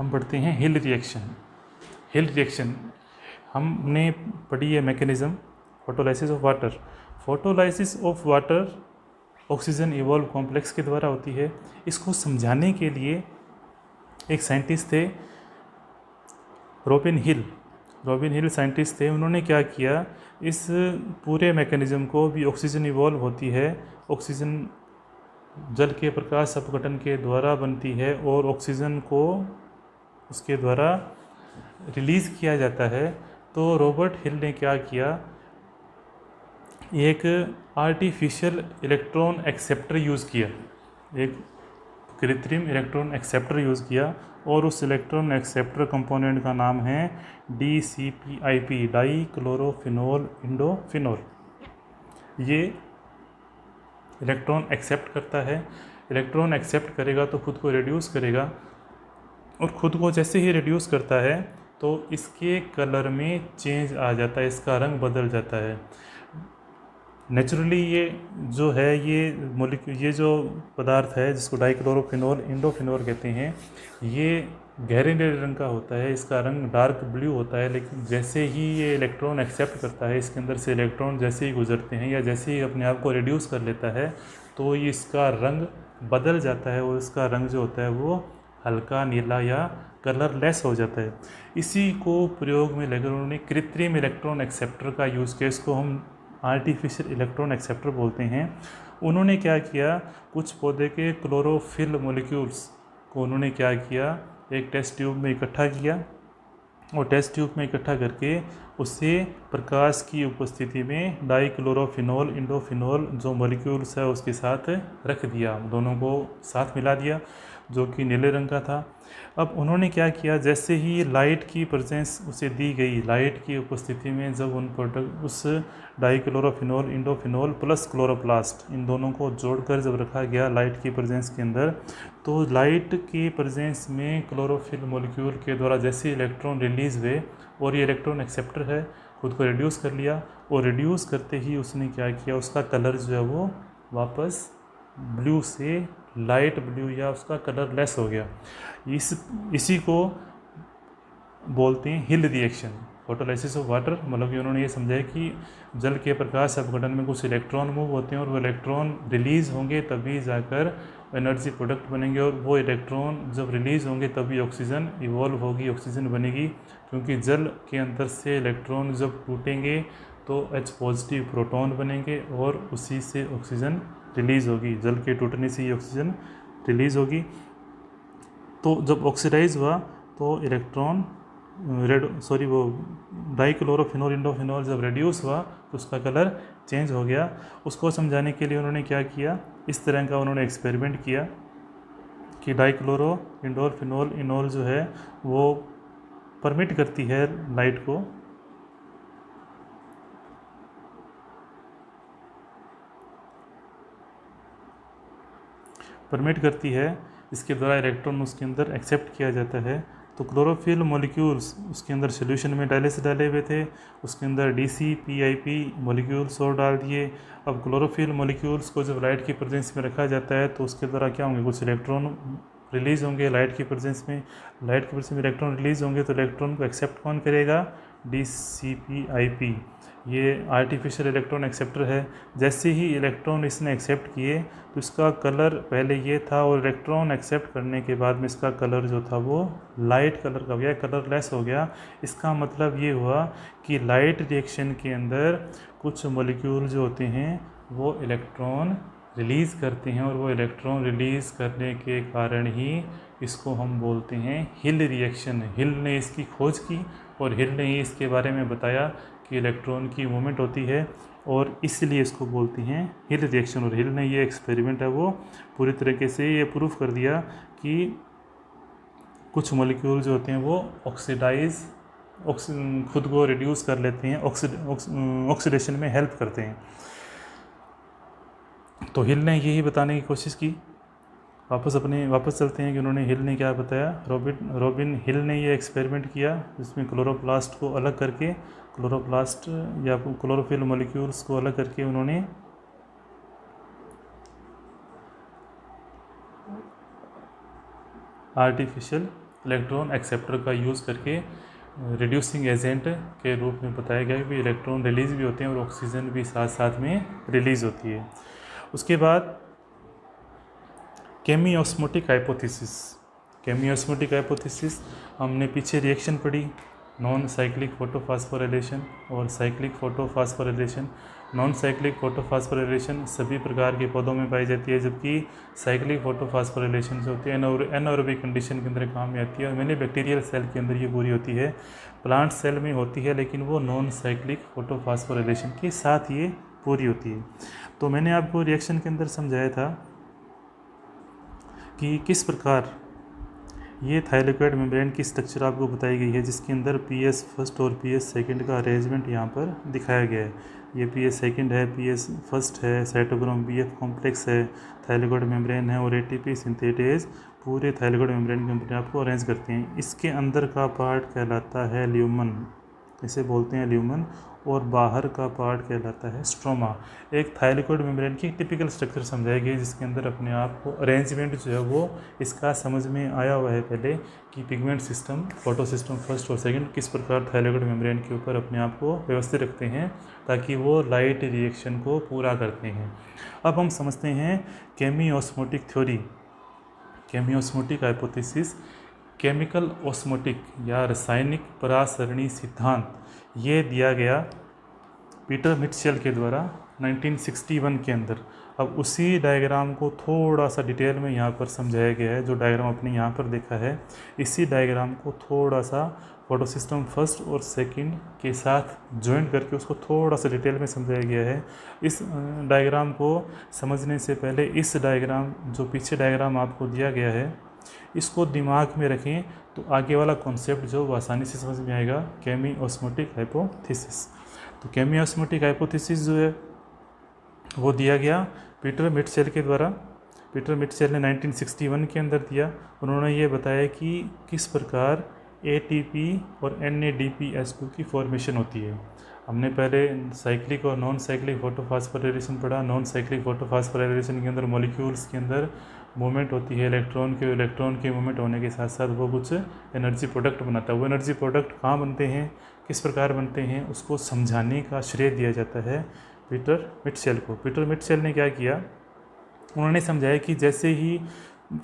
हम पढ़ते हैं हिल रिएक्शन। हिल रिएक्शन हमने पढ़ी है mechanism, photolysis of water. Photolysis of water oxygen evolve complex के द्वारा होती है। इसको समझाने के लिए एक साइंटिस्ट थे रॉबिन हिल साइंटिस्ट थे। उन्होंने क्या किया, इस पूरे मैकेनिज़्म को भी ऑक्सीजन इवॉल्व होती है, ऑक्सीजन जल के प्रकाश अपघटन के द्वारा बनती है और ऑक्सीजन को उसके द्वारा रिलीज़ किया जाता है। तो रॉबर्ट हिल ने क्या किया, एक आर्टिफिशियल इलेक्ट्रॉन एक्सेप्टर यूज़ किया, एक कृत्रिम इलेक्ट्रॉन एक्सेप्टर यूज़ किया और उस इलेक्ट्रॉन एक्सेप्टर कंपोनेंट का नाम है DCPIP, डाई क्लोरोफिनोल इंडोफिनोल। ये इलेक्ट्रॉन एक्सेप्ट करता है, इलेक्ट्रॉन एक्सेप्ट करेगा तो खुद को रिड्यूस करेगा और ख़ुद को जैसे ही रिड्यूस करता है तो इसके कलर में चेंज आ जाता है, इसका रंग बदल जाता है। नेचुरली ये जो है ये जो पदार्थ है जिसको डाइक्लोरोफिनोल इंडोफिनोल कहते हैं, ये गहरे नीले रंग का होता है, इसका रंग डार्क ब्लू होता है। लेकिन जैसे ही ये इलेक्ट्रॉन एक्सेप्ट करता है, इसके अंदर से इलेक्ट्रॉन जैसे ही गुजरते हैं या जैसे ही अपने आप को रिड्यूस कर लेता है तो ये इसका रंग बदल जाता है और इसका रंग जो होता है वो हल्का नीला या कलरलेस हो जाता है। इसी को प्रयोग में लेकर उन्होंने कृत्रिम इलेक्ट्रॉन एक्सेप्टर का यूज़ किया, इसको हम आर्टिफिशियल इलेक्ट्रॉन एक्सेप्टर बोलते हैं। उन्होंने क्या किया, कुछ पौधे के क्लोरोफिल मॉलिक्यूल्स को उन्होंने क्या किया, एक टेस्ट ट्यूब में इकट्ठा किया और टेस्ट ट्यूब में इकट्ठा करके उसे प्रकाश की उपस्थिति में डाइक्लोरोफिनोल इंडोफिनोल जो मॉलिक्यूल्स है उसके साथ रख दिया, दोनों को साथ मिला दिया जो कि नीले रंग का था। अब उन्होंने क्या किया, जैसे ही लाइट की प्रेजेंस उसे दी गई, लाइट की उपस्थिति में जब उस डाइक्लोरोफिनोल इंडोफिनोल प्लस क्लोरोप्लास्ट इन दोनों को जोड़कर जब रखा गया लाइट की प्रेजेंस के अंदर, तो लाइट की प्रेजेंस में क्लोरोफिल मॉलिक्यूल के द्वारा जैसे इलेक्ट्रॉन रिलीज़ हुए और ये इलेक्ट्रॉन एक्सेप्टर है खुद को रिड्यूस कर लिया और रिड्यूस करते ही उसने क्या किया, उसका कलर जो है वो वापस ब्लू से लाइट ब्लू या उसका कलर लेस हो गया। इसी को बोलते हैं हिल रिएक्शन, फोटोलाइसिस ऑफ वाटर। मतलब कि उन्होंने ये समझाया कि जल के प्रकाश अपघटन में कुछ इलेक्ट्रॉन मूव होते हैं और वो इलेक्ट्रॉन रिलीज़ होंगे तभी जाकर एनर्जी प्रोडक्ट बनेंगे और वो इलेक्ट्रॉन जब रिलीज़ होंगे तभी ऑक्सीजन इवॉल्व होगी, ऑक्सीजन बनेगी। क्योंकि जल के अंदर से इलेक्ट्रॉन जब टूटेंगे तो H पॉजिटिव प्रोटॉन बनेंगे और उसी से ऑक्सीजन रिलीज़ होगी, जल के टूटने से ही ऑक्सीजन रिलीज़ होगी। तो जब ऑक्सीडाइज हुआ तो इलेक्ट्रॉन वो डाइक्लोरोफिनोल इंडोफिनोल जब रिड्यूस हुआ तो उसका कलर चेंज हो गया। उसको समझाने के लिए उन्होंने क्या किया, इस तरह का उन्होंने एक्सपेरिमेंट किया कि डाइक्लोरो इंडोफिनोल इनोल जो है वो परमिट करती है लाइट को, परमिट करती है, इसके द्वारा इलेक्ट्रॉन उसके अंदर एक्सेप्ट किया जाता है। तो क्लोरोफिल मॉलिक्यूल्स उसके अंदर सोल्यूशन में पहले से डाले हुए थे, उसके अंदर DCPIP मॉलिक्यूल्स और डाल दिए। अब क्लोरोफिल मॉलिक्यूल्स को जब लाइट की प्रेजेंस में रखा जाता है तो उसके द्वारा क्या होंगे, कुछ इलेक्ट्रॉन रिलीज़ होंगे लाइट की प्रेजेंस में, लाइट की प्रेजेंस में इलेक्ट्रॉन रिलीज़ होंगे तो इलेक्ट्रॉन को एक्सेप्ट कौन करेगा, DCPIP। ये आर्टिफिशियल इलेक्ट्रॉन एक्सेप्टर है। जैसे ही इलेक्ट्रॉन इसने एक्सेप्ट किए तो इसका कलर पहले ये था और इलेक्ट्रॉन एक्सेप्ट करने के बाद में इसका कलर जो था वो लाइट कलर का हो गया, कलरलेस हो गया। इसका मतलब ये हुआ कि लाइट रिएक्शन के अंदर कुछ मॉलिक्यूल जो होते हैं वो इलेक्ट्रॉन रिलीज़ करते हैं और वो इलेक्ट्रॉन रिलीज़ करने के कारण ही इसको हम बोलते हैं हिल रिएक्शन। हिल ने इसकी खोज की और हिल ने ही इसके बारे में बताया कि इलेक्ट्रॉन की मूवमेंट होती है और इसलिए इसको बोलते हैं हिल रिएक्शन। और हिल ने ये एक्सपेरिमेंट है वो पूरी तरीके से ये प्रूफ कर दिया कि कुछ मॉलिक्यूल जो होते हैं वो खुद को रिड्यूस कर लेते हैं, ऑक्सीडेशन में हेल्प करते हैं। तो हिल ने यही बताने की कोशिश की। वापस चलते हैं कि उन्होंने हिल ने क्या बताया। रॉबिन हिल ने ये एक्सपेरिमेंट किया जिसमें क्लोरोप्लास्ट को अलग करके, क्लोरोप्लास्ट या क्लोरोफिल मॉलिक्यूल्स को अलग करके उन्होंने आर्टिफिशियल इलेक्ट्रॉन एक्सेप्टर का यूज़ करके रिड्यूसिंग एजेंट के रूप में बताया गया कि इलेक्ट्रॉन रिलीज़ भी होते हैं और ऑक्सीजन भी साथ साथ में रिलीज़ होती है। उसके बाद केमियोस्मोटिक हाइपोथेसिस। केमियोस्मोटिक हाइपोथेसिस हमने पीछे रिएक्शन पढ़ी, नॉन साइक्लिक फोटोफॉस्फोराइलेशन और cyclic photophosphorylation. Non cyclic photophosphorylation सभी प्रकार के पौधों में पाई जाती है, जबकि साइक्लिक फोटोफॉस्फोराइलेशन जो होती है एनारोबिक कंडीशन के अंदर काम में आती है और मैंने बैक्टीरियल सेल के अंदर ये पूरी होती है। प्लांट सेल में होती है लेकिन वो नॉन साइक्लिक फोटोफॉस्फोराइलेशन के साथ ये पूरी होती है। तो मैंने आपको रिएक्शन के अंदर समझाया था कि किस प्रकार ये थाइलेकोइड मेम्ब्रेन की स्ट्रक्चर आपको बताई गई है, जिसके अंदर पीएस फर्स्ट और पीएस सेकंड का अरेंजमेंट यहाँ पर दिखाया गया है। ये पीएस सेकंड है, पीएस फर्स्ट है, साइटोक्रोम बीएफ कॉम्प्लेक्स है, थाइलेकोइड मेम्ब्रेन है और एटीपी सिंथेटेज पूरे थाइलेकोइड मेम्ब्रेन के अंदर आपको अरेंज करते हैं। इसके अंदर का पार्ट कहलाता है ल्यूमन, इसे बोलते हैं ल्यूमन, और बाहर का पार्ट कहलाता है स्ट्रोमा। एक थाइलेकोइड मेम्ब्रेन की टिपिकल स्ट्रक्चर समझाई गई, जिसके अंदर अपने आप को अरेंजमेंट जो है वो इसका समझ में आया हुआ है पहले कि pigment system, photo system first और सेकंड किस प्रकार थाइलेकोइड मेम्ब्रेन के ऊपर अपने आप को व्यवस्थित रखते हैं ताकि वो लाइट रिएक्शन को पूरा करते हैं। अब हम समझते हैं केमियोस्मोटिक थ्योरी, केमियोस्मोटिक हाइपोथेसिस। केमिकल ऑस्मोटिक या रासायनिक परासरणी सिद्धांत ये दिया गया पीटर मिटशेल के द्वारा 1961 के अंदर। अब उसी डायग्राम को थोड़ा सा डिटेल में यहाँ पर समझाया गया है। जो डायग्राम आपने यहाँ पर देखा है, इसी डायग्राम को थोड़ा सा फोटो सिस्टम फर्स्ट और सेकंड के साथ ज्वाइन करके उसको थोड़ा सा डिटेल में समझाया गया है। इस डायग्राम को समझने से पहले इस डायग्राम, जो पीछे डायग्राम आपको दिया गया है, इसको दिमाग में रखें तो आगे वाला कॉन्सेप्ट जो वो आसानी से समझ में आएगा। केमियोस्मोटिक हाइपोथेसिस, तो केमियोस्मोटिक हाइपोथेसिस जो है वो दिया गया पीटर मिटशेल के द्वारा। पीटर मिटशेल ने 1961 के अंदर दिया। उन्होंने ये बताया कि किस प्रकार एटीपी और NADPH2 की फॉर्मेशन होती है। हमने पहले साइक्लिक और नॉन साइक्लिक फोटोफॉस्फोराइलेशन पढ़ा। नॉन साइक्लिक फोटोफॉस्फोराइलेशन के अंदर मॉलिक्यूल्स के अंदर मूवमेंट होती है, इलेक्ट्रॉन के मूवमेंट होने के साथ साथ वो कुछ एनर्जी प्रोडक्ट बनाता है। वो एनर्जी प्रोडक्ट कहाँ बनते हैं, किस प्रकार बनते हैं, उसको समझाने का श्रेय दिया जाता है पीटर मिटशेल को। पीटर मिटशेल ने क्या किया, उन्होंने समझाया कि जैसे ही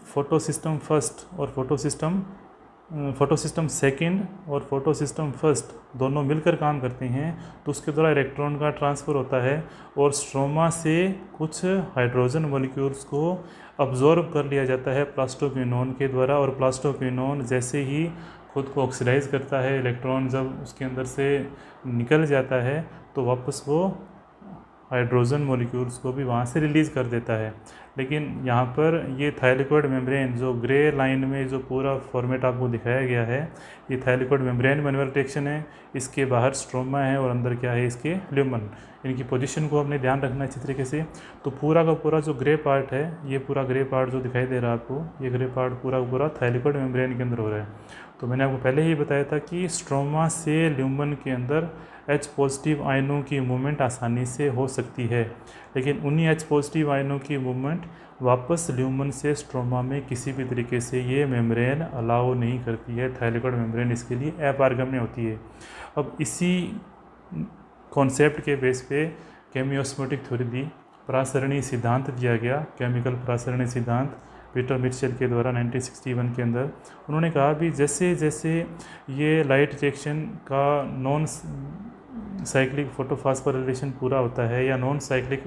फोटो सिस्टम फर्स्ट और फोटो सिस्टम सेकंड और फोटो सिस्टम फर्स्ट दोनों मिलकर काम करते हैं तो उसके द्वारा इलेक्ट्रॉन का ट्रांसफ़र होता है और स्ट्रोमा से कुछ हाइड्रोजन मॉलिक्यूल्स को अब्जॉर्ब कर लिया जाता है प्लास्टोक्विनोन के द्वारा। और प्लास्टोक्विनोन जैसे ही खुद को ऑक्सीडाइज करता है, इलेक्ट्रॉन जब उसके अंदर से निकल जाता है तो वापस वो हाइड्रोजन मॉलिक्यूल्स को भी वहाँ से रिलीज़ कर देता है। लेकिन यहाँ पर ये थाइलेकोइड मेम्ब्रेन जो ग्रे लाइन में जो पूरा फॉर्मेट आपको दिखाया गया है, ये थाइलेकोइड मेम्ब्रेन मैनुअल रिएक्शन है। इसके बाहर स्ट्रोमा है और अंदर क्या है, इसके ल्यूमन। इनकी पोजीशन को हमने ध्यान रखना है अच्छी तरीके से। तो पूरा का पूरा जो ग्रे पार्ट है, ये पूरा ग्रे पार्ट जो दिखाई दे रहा है आपको, ये ग्रे पार्ट पूरा का पूरा थाइलेकोइड मेम्ब्रेन के अंदर हो रहा है। तो मैंने आपको पहले ही बताया था कि स्ट्रोमा से ल्यूमन के अंदर H पॉजिटिव आयनों की मूवमेंट आसानी से हो सकती है, लेकिन उन्हीं H पॉजिटिव आयनों की मूवमेंट वापस ल्यूमन से स्ट्रोमा में किसी भी तरीके से ये मेम्ब्रेन अलाउ नहीं करती है। थाइलेकोइड मेम्ब्रेन इसके लिए अपारगम्य होती है। अब इसी कॉन्सेप्ट के बेस पे केमियोस्मोटिक थ्योरी दी, परासरणी सिद्धांत दिया गया, केमिकल परासरणी सिद्धांत पीटर मिटशेल के द्वारा 1961 के अंदर। उन्होंने कहा भी जैसे जैसे ये लाइट रिएक्शन का नॉन साइक्लिक फोटोफॉस्फोराइलेशन पूरा होता है या नॉन साइक्लिक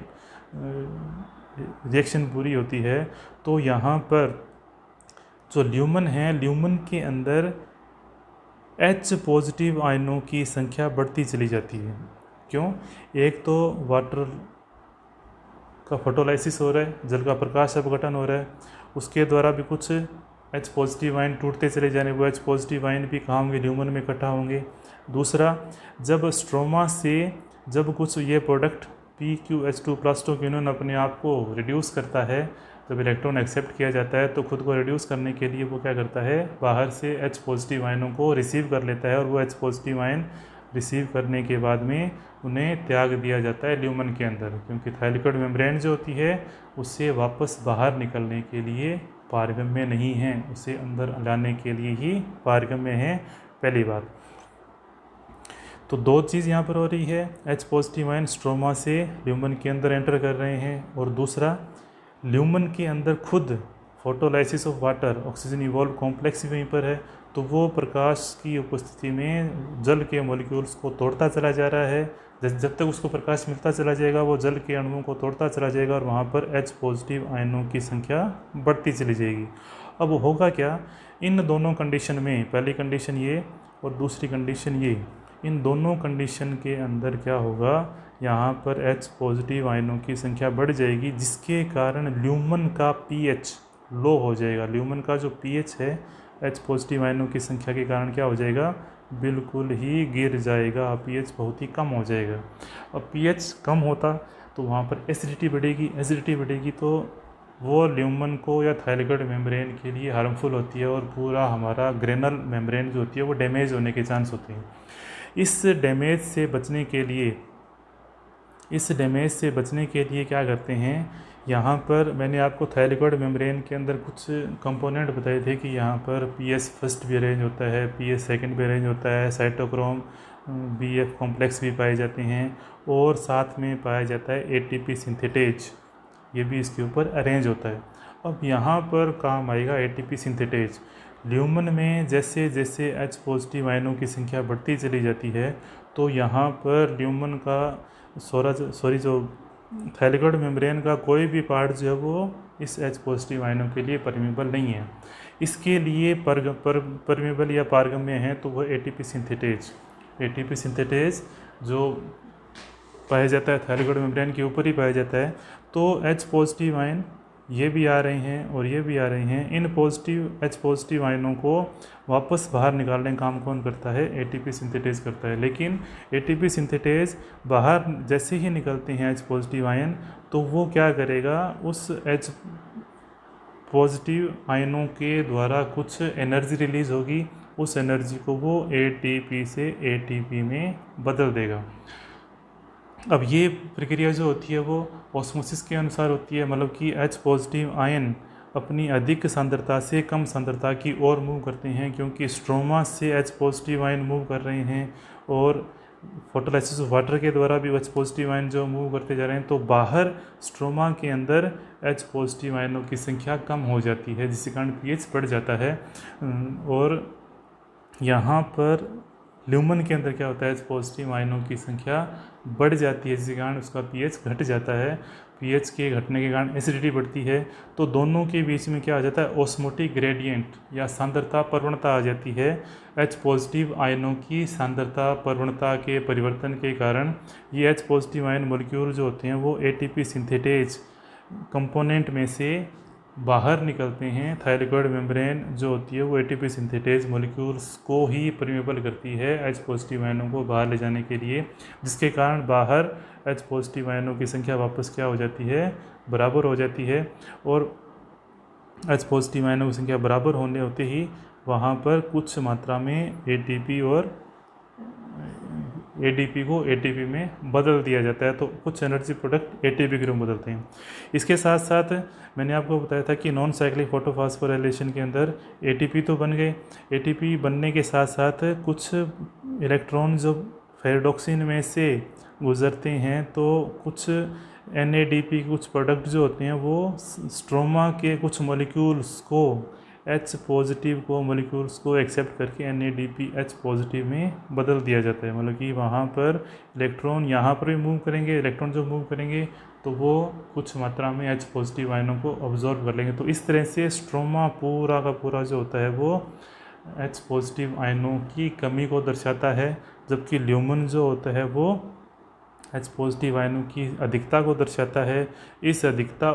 रिएक्शन पूरी होती है, तो यहाँ पर जो ल्यूमन है, ल्यूमन के अंदर H पॉजिटिव आयनों की संख्या बढ़ती चली जाती है। क्यों? एक तो वाटर का फोटोलाइसिस हो रहा है, जल का प्रकाश अपघटन हो रहा है, उसके द्वारा भी कुछ H पॉजिटिव आयन टूटते चले जाने, वो H पॉजिटिव आयन भी कहाँ होंगे, ल्यूमन में इकट्ठा होंगे। दूसरा, जब स्ट्रोमा से जब कुछ ये प्रोडक्ट PQH2 प्लास्टोक्विनोन अपने आप को रिड्यूस करता है, जब इलेक्ट्रॉन एक्सेप्ट किया जाता है तो खुद को रिड्यूस करने के लिए वो क्या करता है, बाहर से H पॉजिटिव आयनों को रिसीव कर लेता है और वो H पॉजिटिव आयन रिसीव करने के बाद में उन्हें त्याग दिया जाता है ल्यूमन के अंदर, क्योंकि थाइलेकोइड मेम्ब्रेन जो होती है उससे वापस बाहर निकलने के लिए पारगम्य नहीं है, उसे अंदर लाने के लिए ही पारगम्य है, पहली बात। तो दो चीज़ यहाँ पर हो रही है, H पॉजिटिव आयन स्ट्रोमा से ल्यूमन के अंदर एंटर कर रहे हैं, और दूसरा ल्यूमन के अंदर खुद photolysis of water, oxygen evolve complex भी वहीं पर है, तो वो प्रकाश की उपस्थिति में जल के मॉलिक्यूल्स को तोड़ता चला जा रहा है। जब तक उसको प्रकाश मिलता चला जाएगा वो जल के अणुओं को तोड़ता चला जाएगा, और वहाँ पर H पॉजिटिव आयनों की संख्या बढ़ती चली जाएगी। अब होगा क्या, इन दोनों कंडीशन में, पहली कंडीशन ये और दूसरी कंडीशन ये, इन दोनों कंडीशन के अंदर क्या होगा, यहाँ पर H पॉजिटिव आयनों की संख्या बढ़ जाएगी, जिसके कारण ल्यूमन का pH लो हो जाएगा। ल्यूमन का जो pH है H पॉजिटिव आयनों की संख्या के कारण क्या हो जाएगा, बिल्कुल ही गिर जाएगा, pH बहुत ही कम हो जाएगा। अब pH कम होता तो वहाँ पर एसिडिटी बढ़ेगी, एसिडिटी बढ़ेगी तो वो ल्यूमन को या थायरॉइड मेम्ब्रेन के लिए हार्मफुल होती है, और पूरा हमारा ग्रेनल मेम्ब्रेन जो होती है वो डैमेज होने के चांस होते हैं। इस डैमेज से बचने के लिए क्या करते हैं, यहाँ पर मैंने आपको थायरॉइड मेम्ब्रेन के अंदर कुछ कंपोनेंट बताए थे कि यहाँ पर पीएस फर्स्ट भी अरेंज होता है, पीएस सेकंड भी अरेंज होता है, साइटोक्रोम बीएफ कॉम्प्लेक्स भी पाए जाते हैं, और साथ में पाया जाता है एटीपी सिंथेटेज, ये भी इसके ऊपर अरेंज होता है। अब यहाँ पर काम आएगा एटीपी सिंथेटेज। ल्यूमन में जैसे जैसे H पॉजिटिव आयनों की संख्या बढ़ती चली जाती है, तो यहाँ पर ल्यूमन का जो थायरॉइड मेम्ब्रेन का कोई भी पार्ट जो है वो इस H पॉजिटिव आयनों के लिए परमेबल नहीं है। इसके लिए परमेबल या पारगम्य है तो वह एटीपी सिंथेटेज जो पाया जाता है थायरॉइड मेम्ब्रेन के ऊपर ही पाया जाता है। तो H पॉजिटिव आयन ये भी आ रहे हैं और ये भी आ रहे हैं, इन H पॉजिटिव आयनों को वापस बाहर निकालने का काम कौन करता है, एटीपी सिंथेटेज करता है। लेकिन एटीपी सिंथेटेज बाहर जैसे ही निकलते हैं H पॉजिटिव आयन, तो वो क्या करेगा, उस H पॉजिटिव आयनों के द्वारा कुछ एनर्जी रिलीज होगी, उस एनर्जी को वो एटीपी से एटीपी में बदल देगा। अब ये प्रक्रिया जो होती है वो ऑस्मोसिस के अनुसार होती है, मतलब कि H पॉजिटिव आयन अपनी अधिक सांद्रता से कम सांद्रता की ओर मूव करते हैं, क्योंकि स्ट्रोमा से H पॉजिटिव आयन मूव कर रहे हैं और फोटोलाइसिस ऑफ वाटर के द्वारा भी H पॉजिटिव आयन जो मूव करते जा रहे हैं, तो बाहर स्ट्रोमा के अंदर H पॉजिटिव आयनों की संख्या कम हो जाती है, जिसके कारण pH बढ़ जाता है। और यहाँ पर ल्यूमन के अंदर क्या होता है, H पॉजिटिव आयनों की संख्या बढ़ जाती है, जिसके कारण उसका pH घट जाता है। pH के घटने के कारण एसिडिटी बढ़ती है, तो दोनों के बीच में क्या आ जाता है, ऑस्मोटिक ग्रेडियंट या सांद्रता प्रवणता आ जाती है। H पॉजिटिव आयनों की सांद्रता प्रवणता के परिवर्तन के कारण ये H पॉजिटिव आयन मॉलिक्यूल जो होते हैं वो एटीपी सिंथेटेज कंपोनेंट में से बाहर निकलते हैं। थायरॉइड मेम्ब्रेन जो होती है वो एटीपी सिंथेटेज मॉलिक्यूल्स को ही परमेबल करती है H पॉजिटिव आयनों को बाहर ले जाने के लिए, जिसके कारण बाहर H पॉजिटिव आयनों की संख्या वापस क्या हो जाती है, बराबर हो जाती है। और H पॉजिटिव आयनों की संख्या बराबर होने होते ही वहाँ पर कुछ मात्रा में एटीपी और एडीपी को एटीपी में बदल दिया जाता है, तो कुछ एनर्जी प्रोडक्ट एटीपी के रूप में बदलते हैं। इसके साथ साथ मैंने आपको बताया था कि नॉन साइक्लिक फोटोफॉस्फोराइलेशन के अंदर एटीपी तो बन गए, एटीपी बनने के साथ साथ कुछ इलेक्ट्रॉन जो फेरेडॉक्सिन में से गुजरते हैं, तो कुछ एनएडीपी कुछ प्रोडक्ट जो होते हैं वो स्ट्रोमा के कुछ मॉलिक्यूल्स को H पॉजिटिव को मॉलिक्यूल्स को एक्सेप्ट करके NADP H पॉजिटिव में बदल दिया जाता है। मतलब कि वहाँ पर इलेक्ट्रॉन यहाँ पर भी मूव करेंगे, इलेक्ट्रॉन जो मूव करेंगे तो वो कुछ मात्रा में H पॉजिटिव आयनों को ऑब्जॉर्व कर लेंगे। तो इस तरह से स्ट्रोमा पूरा का पूरा जो होता है वो H पॉजिटिव आयनों की कमी को दर्शाता है, जबकि ल्यूमन जो होता है वो H पॉजिटिव आयनों की अधिकता को दर्शाता है। इस अधिकता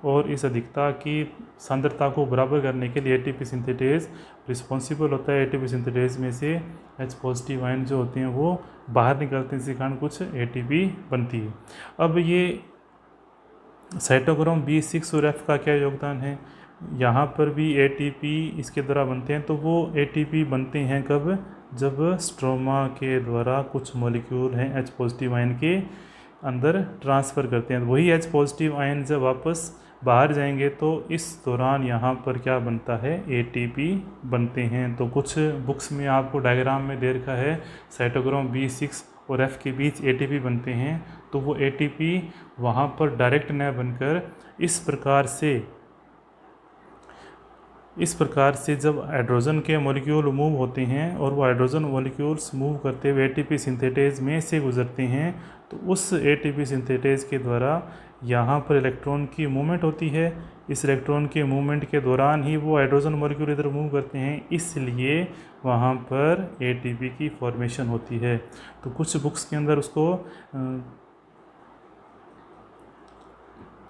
और इस अधिकता की सांद्रता को बराबर करने के लिए एटीपी सिंथेटेज रिस्पॉन्सिबल होता है। एटीपी सिंथेटेज में से H पॉजिटिव आयन जो होते हैं वो बाहर निकलते हैं, इसी कारण कुछ एटीपी बनती है। अब ये साइटोक्रोम B6 और F का क्या योगदान है, यहाँ पर भी एटीपी इसके द्वारा बनते हैं। तो वो एटीपी बनते हैं कब, जब स्ट्रोमा के द्वारा कुछ मॉलिक्यूल हैं H पॉजिटिव आयन के अंदर ट्रांसफ़र करते हैं। वही H पॉजिटिव आयन जब वापस बाहर जाएंगे तो इस दौरान यहाँ पर क्या बनता है, ATP बनते हैं। तो कुछ बुक्स में आपको डायग्राम में दे रखा है साइटोक्रोम B6 और F के बीच ATP बनते हैं, तो वो ATP वहाँ पर डायरेक्ट न बनकर इस प्रकार से जब हाइड्रोजन के मॉलिक्यूल मूव होते हैं और वो हाइड्रोजन मॉलिक्यूल्स मूव करते हुए ATP सिंथेटेज में से गुजरते हैं, तो उस ATP सिंथेटेज के द्वारा यहाँ पर इलेक्ट्रॉन की मूवमेंट होती है। इस इलेक्ट्रॉन के मूवमेंट के दौरान ही वो हाइड्रोजन मॉलिक्यूल इधर मूव करते हैं, इसलिए वहाँ पर ATP की फॉर्मेशन होती है। तो कुछ बुक्स के अंदर उसको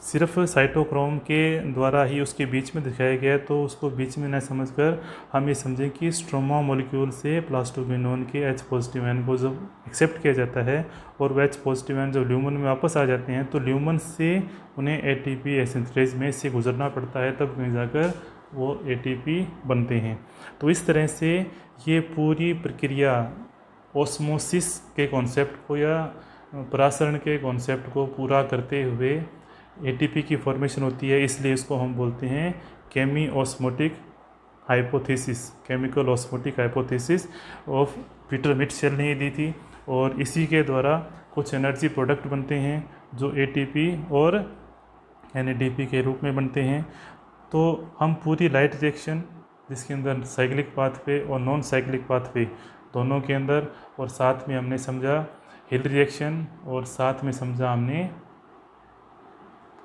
सिर्फ साइटोक्रोम के द्वारा ही उसके बीच में दिखाया गया है, तो उसको बीच में न समझकर हम ये समझें कि स्ट्रोमा मॉलिक्यूल से प्लास्टोक्विनोन के H पॉजिटिव आयन को जब एक्सेप्ट किया जाता है और वह H पॉजिटिव आयन जब ल्यूमन में वापस आ जाते हैं, तो ल्यूमन से उन्हें ATP सिंथेज में से गुजरना पड़ता है, तब कहीं जाकर वो ATP बनते हैं। तो इस तरह से ये पूरी प्रक्रिया ऑस्मोसिस के कॉन्सेप्ट को या परासरण के कॉन्सेप्ट को पूरा करते हुए ATP की फॉर्मेशन होती है, इसलिए इसको हम बोलते हैं chemiosmotic hypothesis, chemical osmotic hypothesis of Peter Mitchell ने दी थी। और इसी के द्वारा कुछ एनर्जी प्रोडक्ट बनते हैं जो ATP और NADP के रूप में बनते हैं। तो हम पूरी लाइट रिएक्शन जिसके अंदर साइक्लिक पाथवे और नॉन साइक्लिक पाथवे दोनों के अंदर, और साथ में हमने समझा हिल रिएक्शन, और साथ में समझा हमने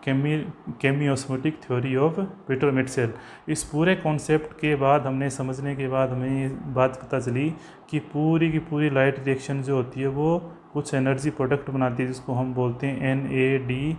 केमी ऑस्मोटिक थ्योरी ऑफ पीटर मिटशेल। इस पूरे कॉन्सेप्ट के बाद हमने समझने के बाद हमें ये बात पता चली कि पूरी की पूरी लाइट रिएक्शन जो होती है वो कुछ एनर्जी प्रोडक्ट बनाती है, जिसको हम बोलते हैं NADPH+H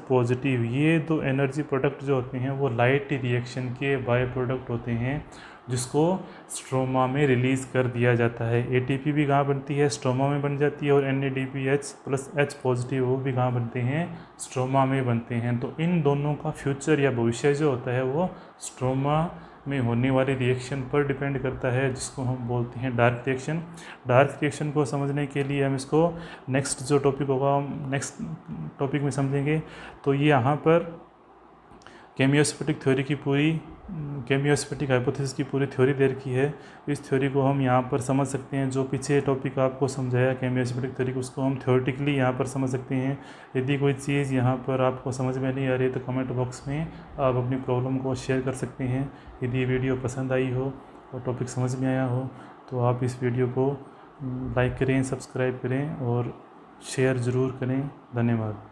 पॉजिटिव। ये दो एनर्जी प्रोडक्ट जो होते हैं वो लाइट रिएक्शन के बाय प्रोडक्ट होते हैं, जिसको स्ट्रोमा में रिलीज़ कर दिया जाता है। ATP भी कहाँ बनती है, स्ट्रोमा में बन जाती है, और NADPH+H पॉजिटिव वो भी कहाँ बनते हैं, स्ट्रोमा में बनते हैं। तो इन दोनों का फ्यूचर या भविष्य जो होता है वो स्ट्रोमा में होने वाली रिएक्शन पर डिपेंड करता है, जिसको हम बोलते हैं डार्क रिएक्शन। डार्क रिएक्शन को समझने के लिए हम इसको नेक्स्ट जो टॉपिक होगा हम नेक्स्ट टॉपिक में समझेंगे। तो ये यहाँ पर केमियोस्फेटिक थ्योरी की पूरी केमियोस्फेटिक हाइपोथेसिस की पूरी थ्योरी दे रखी है। इस थ्योरी को हम यहाँ पर समझ सकते हैं। जो पीछे टॉपिक आपको समझाया केमियोस्फेटिक थ्योरी को, उसको हम थ्योरेटिकली यहाँ पर समझ सकते हैं। यदि कोई चीज़ यहाँ पर आपको समझ में नहीं आ रही तो कमेंट बॉक्स में आप अपनी प्रॉब्लम को शेयर कर सकते हैं। यदि वीडियो पसंद आई हो और टॉपिक समझ में आया हो तो आप इस वीडियो को लाइक करें, सब्सक्राइब करें और शेयर ज़रूर करें। धन्यवाद।